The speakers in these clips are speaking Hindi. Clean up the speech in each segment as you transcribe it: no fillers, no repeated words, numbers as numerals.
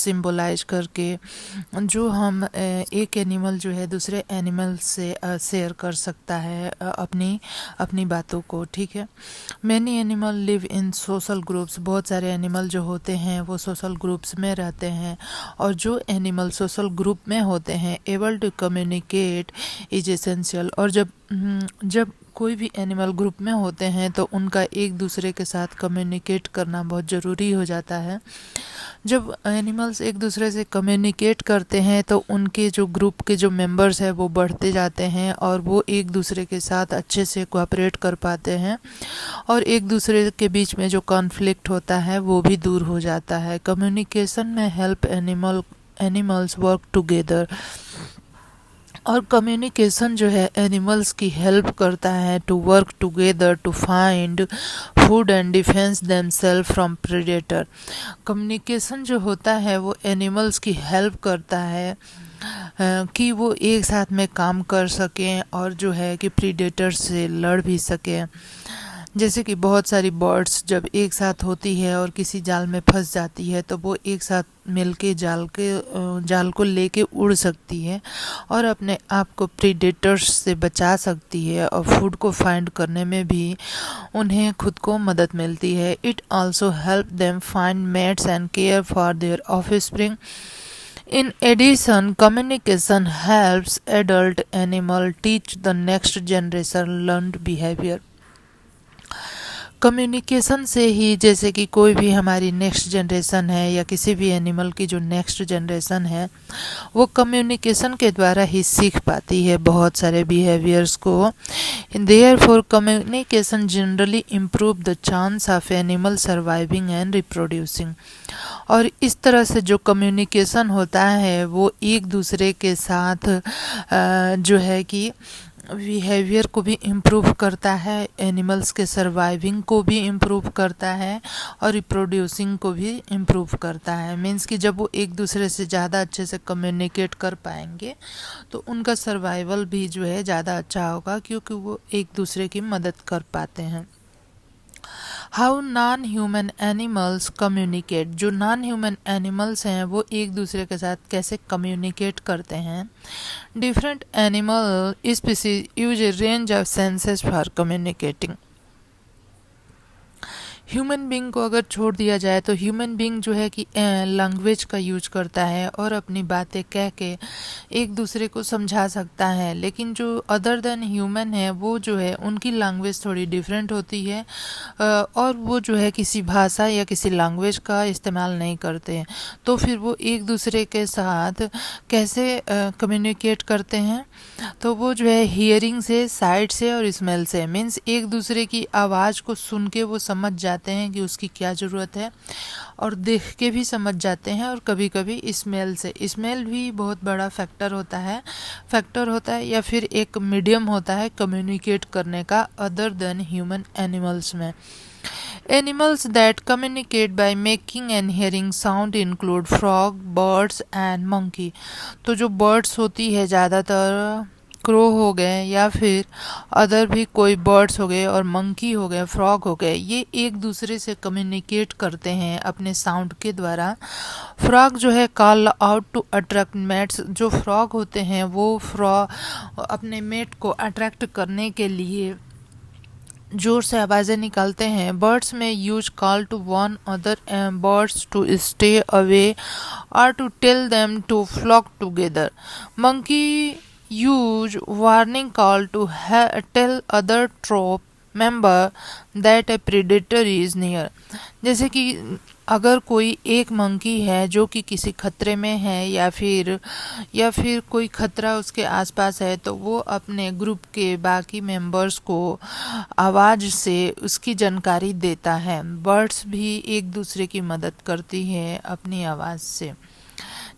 सिंबलाइज करके जो हम एक एनिमल जो है दूसरे एनिमल से शेयर कर सकता है अपनी बातों को, ठीक है। Many animal live in social groups, बहुत सारे एनिमल जो होते हैं वो सोशल ग्रुप्स में रहते हैं, और जो एनिमल सोशल ग्रुप में होते हैं able to communicate is essential. और जब कोई भी एनिमल ग्रुप में होते हैं तो उनका एक दूसरे के साथ कम्युनिकेट करना बहुत ज़रूरी हो जाता है। जब एनिमल्स एक दूसरे से कम्युनिकेट करते हैं तो उनके जो ग्रुप के जो मेंबर्स हैं वो बढ़ते जाते हैं और वो एक दूसरे के साथ अच्छे से कोऑपरेट कर पाते हैं, और एक दूसरे के बीच में जो कॉन्फ्लिक्ट होता है वो भी दूर हो जाता है। कम्युनिकेशन में हेल्प एनिमल्स वर्क टुगेदर, और कम्युनिकेशन जो है एनिमल्स की हेल्प करता है to work together to find food and defence themselves from predator. Communication जो होता है वो एनिमल्स की हेल्प करता है कि वो एक साथ में काम कर सकें और जो है कि प्रीडेटर से लड़ भी सकें। जैसे कि बहुत सारी बर्ड्स जब एक साथ होती है और किसी जाल में फंस जाती है तो वो एक साथ मिलके जाल को लेके उड़ सकती है और अपने आप को प्रीडेटर्स से बचा सकती है, और फूड को फाइंड करने में भी उन्हें खुद को मदद मिलती है। It also help them find mates and care for their offspring. In addition, communication helps adult animal teach the next generation learned behavior. Communication से ही जैसे कि कोई भी हमारी नेक्स्ट जनरेशन है या किसी भी एनिमल की जो नेक्स्ट जनरेशन है वो कम्युनिकेशन के द्वारा ही सीख पाती है बहुत सारे बिहेवियर्स को। Therefore communication generally improve the chance of animal surviving and reproducing. और इस तरह से जो कम्युनिकेशन होता है वो एक दूसरे के साथ जो है कि बिहेवियर को भी इम्प्रूव करता है, एनिमल्स के सर्वाइविंग को भी इम्प्रूव करता है और रिप्रोड्यूसिंग को भी इम्प्रूव करता है। मीन्स कि जब वो एक दूसरे से ज़्यादा अच्छे से कम्युनिकेट कर पाएंगे तो उनका सर्वाइवल भी जो है ज़्यादा अच्छा होगा, क्योंकि वो एक दूसरे की मदद कर पाते हैं। How non human animals communicate, जो नॉन ह्यूमन एनिमल्स हैं वो एक दूसरे के साथ कैसे कम्युनिकेट करते हैं। Different animal species use A range of senses for communicating. Human being को अगर छोड़ दिया जाए तो ह्यूमन बीइंग जो है कि लैंग्वेज का यूज करता है और अपनी बातें कह के एक दूसरे को समझा सकता है, लेकिन जो अदर देन ह्यूमन है वो जो है उनकी लैंग्वेज थोड़ी डिफरेंट होती है और वो जो है किसी भाषा या किसी लैंग्वेज का इस्तेमाल नहीं करते हैं। तो फिर वो एक दूसरे के साथ कैसे कम्युनिकेट करते हैं, तो वो जो है हियरिंग से, साइट से और स्मेल से। मीन्स एक दूसरे की आवाज़ को सुन के वो समझ जाते हैं कि उसकी क्या ज़रूरत है, और देख के भी समझ जाते हैं, और कभी कभी स्मेल से। स्मेल भी बहुत बड़ा फैक्टर होता है या फिर एक मीडियम होता है कम्युनिकेट करने का अदर देन ह्यूमन एनिमल्स में। Animals that communicate by making and hearing sound include frog, birds and monkey. तो जो बर्ड्स होती है ज़्यादातर क्रो हो गए या फिर अदर भी कोई बर्ड्स हो गए, और मंकी हो गए, फ्रॉग हो गए, ये एक दूसरे से कम्युनिकेट करते हैं अपने साउंड के द्वारा। फ्रॉग जो है call out to attract mates. जो फ्रॉग होते हैं वो अपने मेट को अट्रैक्ट करने के लिए जोर से आवाज़ें निकालते हैं। बर्ड्स में use call to warn other birds to stay away और to tell them to flock together. Monkey use warning call to tell other troop member that a predator is near। जैसे कि अगर कोई एक मंकी है जो कि किसी खतरे में है या फिर कोई खतरा उसके आसपास है, तो वो अपने ग्रुप के बाकी मेंबर्स को आवाज़ से उसकी जानकारी देता है। बर्ड्स भी एक दूसरे की मदद करती है अपनी आवाज़ से।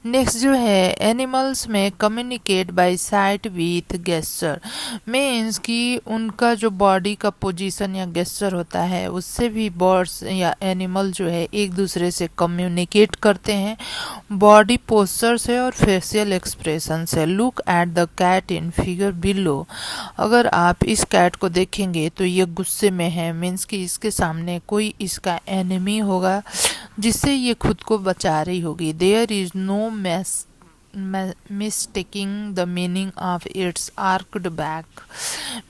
नेक्स्ट जो है एनिमल्स में communicate by sight with gesture. Means कि उनका जो बॉडी का पोजीशन या गेस्चर होता है उससे भी बर्ड्स या एनिमल जो है एक दूसरे से कम्युनिकेट करते हैं, बॉडी पोस्चर से और फेशियल एक्सप्रेशन से। Look at the cat in figure below. अगर आप इस कैट को देखेंगे तो ये गुस्से में है, मीन्स कि इसके सामने कोई इसका एनिमी होगा जिससे ये खुद को बचा रही होगी। There is no mistaking the meaning of its arched back।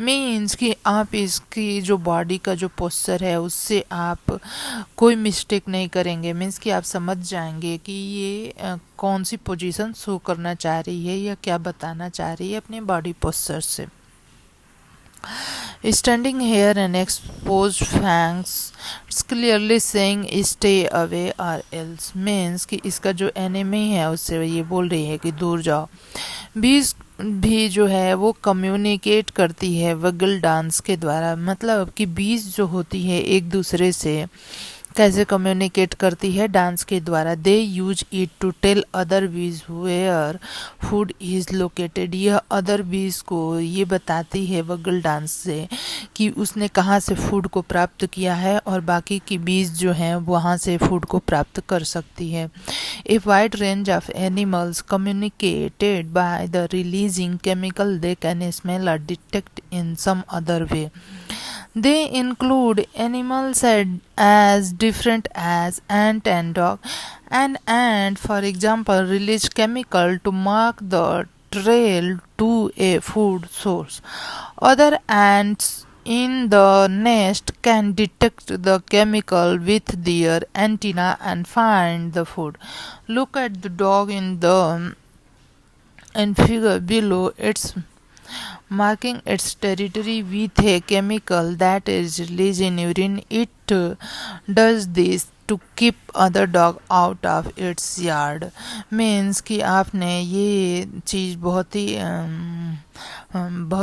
Means कि आप इसकी जो बॉडी का जो पोस्चर है उससे आप कोई मिस्टेक नहीं करेंगे। मीन्स कि आप समझ जाएंगे कि ये कौन सी पोजीशन शो करना चाह रही है या क्या बताना चाह रही है अपने बॉडी पोस्चर से। Standing here and exposed fangs, it's clearly saying stay away or else। means कि इसका जो एनिमी है उससे ये बोल रही है कि दूर जाओ। बीस भी जो है वो कम्युनिकेट करती है वगल डांस के द्वारा। मतलब कि बीस जो होती है एक दूसरे से कैसे कम्युनिकेट करती है? डांस के द्वारा। They use it to tell other bees where food is located. यह अदर बीज को ये बताती है वगल डांस से कि उसने कहाँ से फूड को प्राप्त किया है और बाकी की बीज जो हैं वहाँ से फूड को प्राप्त कर सकती है। A wide range of animals communicated by the releasing chemical they can smell और detect in some other way. They include animals as different as ant and dog. An ant, for example, release chemical to mark the trail to a food source. Other ants in the nest can detect the chemical with their antenna and find the food. Look at the dog in figure below. It's marking its territory with a chemical that is released in urine. It does this to keep other dog out of its yard। Means कि आपने ये चीज़ बहुत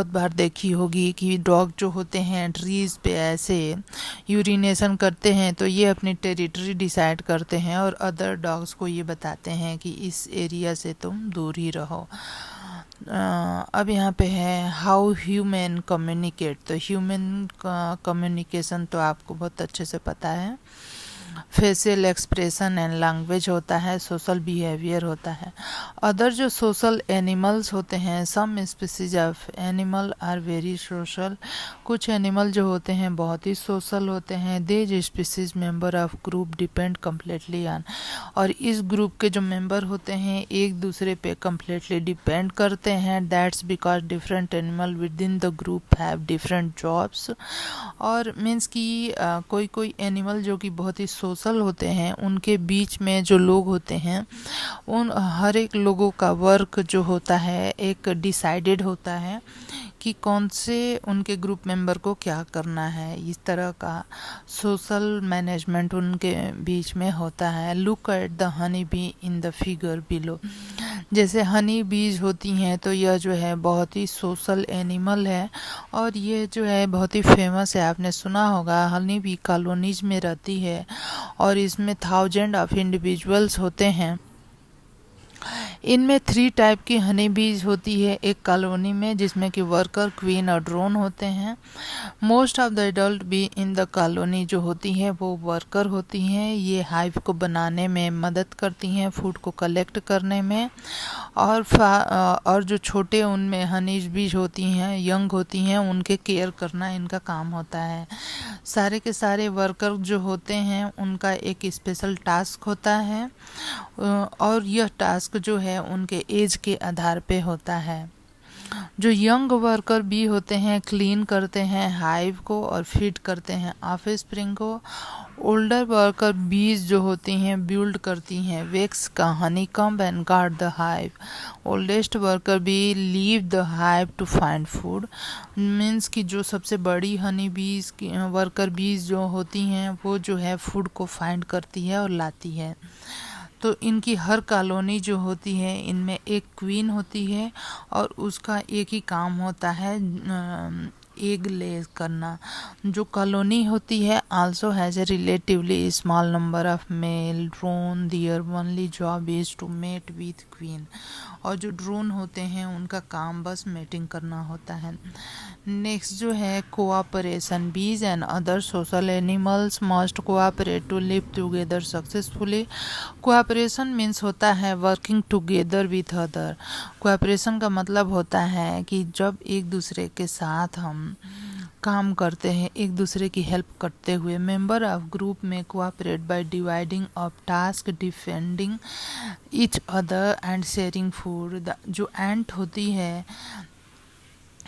बार देखी होगी कि डॉग जो होते हैं ट्रीज़ पे ऐसे यूरिनेशन करते हैं तो ये अपनी टेरिटरी डिसाइड करते हैं और अदर डॉग्स को ये बताते हैं कि इस एरिया से तुम दूर ही रहो। अब यहाँ पे है हाउ ह्यूमन कम्युनिकेट। तो ह्यूमन का कम्युनिकेशन तो आपको बहुत अच्छे से पता है। फेशियल एक्सप्रेशन एंड लैंग्वेज होता है, सोशल बिहेवियर होता है। अदर जो सोशल एनिमल्स होते हैं, some species of animal are very social. कुछ एनिमल जो होते हैं बहुत ही सोशल होते हैं। दे जो species member of group depend completely on. और इस ग्रुप के जो मेंबर होते हैं एक दूसरे पे कम्प्लीटली डिपेंड करते हैं। That's because different animal with in the group have different jobs. और मीन्स कि कोई कोई एनिमल जो कि बहुत ही सोशल होते हैं उनके बीच में जो लोग होते हैं उन हर एक लोगों का वर्क जो होता है एक डिसाइडेड होता है कि कौन से उनके ग्रुप मेंबर को क्या करना है। इस तरह का सोशल मैनेजमेंट उनके बीच में होता है। Look at the honey be in the figure below. जैसे हनी बीज होती हैं तो यह जो है बहुत ही सोशल एनिमल है और ये जो है बहुत ही फेमस है। आपने सुना होगा हनी बी कॉलोनीज में रहती है और इसमें 1000 ऑफ इंडिविजुअल्स होते हैं। इनमें 3 टाइप की हनी बीज होती है एक कॉलोनी में, जिसमें कि वर्कर, क्वीन और ड्रोन होते हैं। Most of the adult be in the colony जो होती है वो वर्कर होती हैं। ये हाइव को बनाने में मदद करती हैं, फूड को कलेक्ट करने में। और जो छोटे उनमें हनीज बीज होती हैं, यंग होती हैं, उनके केयर करना इनका काम होता है। सारे के सारे वर्कर जो होते हैं उनका एक स्पेशल टास्क होता है और यह टास्क जो है उनके एज के आधार पे होता है। जो यंग वर्कर बी होते हैं क्लीन करते हैं हाइव को और फीड करते हैं ऑफस्प्रिंग को। ओल्डर वर्कर बीज जो होती हैं बिल्ड करती हैं वेक्स का honeycomb and guard the hive. Oldest worker bee leave the hive to find food. Means कि जो सबसे बड़ी हनी बीज वर्कर बीज जो होती हैं वो जो है फूड को फाइंड करती है और लाती है। तो इनकी हर कॉलोनी जो होती है इनमें एक क्वीन होती है और उसका एक ही काम होता है एग ले करना। जो कॉलोनी होती है also has a relatively small number of male drone. Their only job is to mate with queen. और जो ड्रोन होते हैं उनका काम बस मेटिंग करना होता है। नेक्स्ट जो है cooperation. Bees and other social animals must cooperate to live together successfully. Cooperation means होता है working together with other. Cooperation का मतलब होता है कि जब एक दूसरे के साथ हम काम करते हैं एक दूसरे की हेल्प करते हुए। मेंबर ऑफ ग्रुप में cooperate by dividing of task, defending each other and sharing food. जो एंट होती है,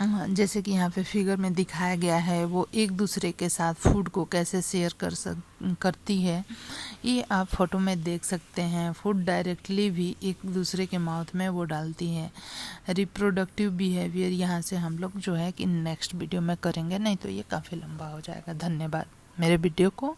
जैसे कि यहाँ पे फिगर में दिखाया गया है, वो एक दूसरे के साथ फूड को कैसे शेयर करती है, ये आप फोटो में देख सकते हैं। फूड डायरेक्टली भी एक दूसरे के माउथ में वो डालती है। रिप्रोडक्टिव बिहेवियर यहाँ से हम लोग जो है कि नेक्स्ट वीडियो में करेंगे, नहीं तो ये काफ़ी लंबा हो जाएगा। धन्यवाद मेरे वीडियो को